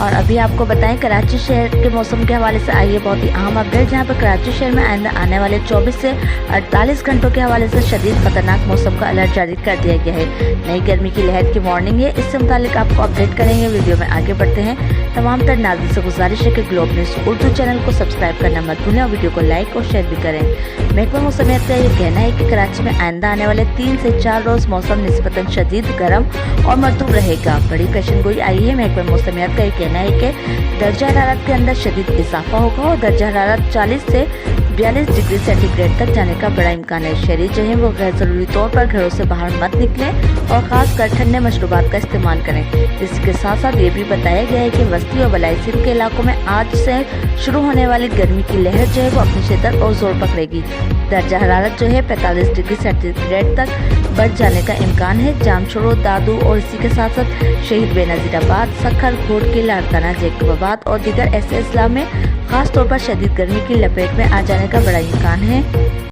और अभी आपको बताएं कराची शहर के मौसम के हवाले से आई है बहुत ही अहम अपडेट, जहां पर कराची शहर में आइंदा आने वाले 24 से 48 घंटों के हवाले से शदीद खतरनाक मौसम का अलर्ट जारी कर दिया गया है। नई गर्मी की लहर की वार्निंग है, इससे मुतालिक आपको अपडेट करेंगे। वीडियो में आगे बढ़ते हैं। तमाम तर नाज़रीन से गुजारिश है कि ग्लोब न्यूज़ उर्दू चैनल को सब्सक्राइब करना मत भूलें और वीडियो को लाइक और शेयर भी करें। महकमा मौसमियात का ये कहना है कि कराची में आइंदा आने वाले 3 से 4 रोज़ मौसम निस्बतन शदीद गर्म और मरतूब रहेगा। बड़ी पेशन गोई आई है। महकमा मौसमियात का ये कहना है कि दर्जा हरारत के अंदर शदीद इजाफा होगा और दर्जा हरारत 40 से 42 डिग्री सेंटीग्रेड तक जाने का बड़ा इम्कान है। शहरी जो है वो गैर ज़रूरी तौर पर घरों से बाहर मत निकलें और ख़ासकर ठंडे मशरूबात का इस्तेमाल करें। इसके साथ साथ ये भी बताया गया है कि वस्ती और बलाई सिंध के इलाकों में आज से शुरू होने वाली गर्मी की लहर जो है वो अपनी शिद्दत और जोर पकड़ेगी। दर्जा हरारत जो है 45 डिग्री सेंटीग्रेड तक बढ़ जाने का इम्कान है। जामशोरो, दादू और इसी के साथ साथ शहीद बेनज़ीराबाद, सखर, घोड़की, लाड़काना, जैकबाबाद और दीगर ऐसे अजला में खास तौर पर शदीद गर्मी की लपेट में आ जाने का बड़ा इम्कान है।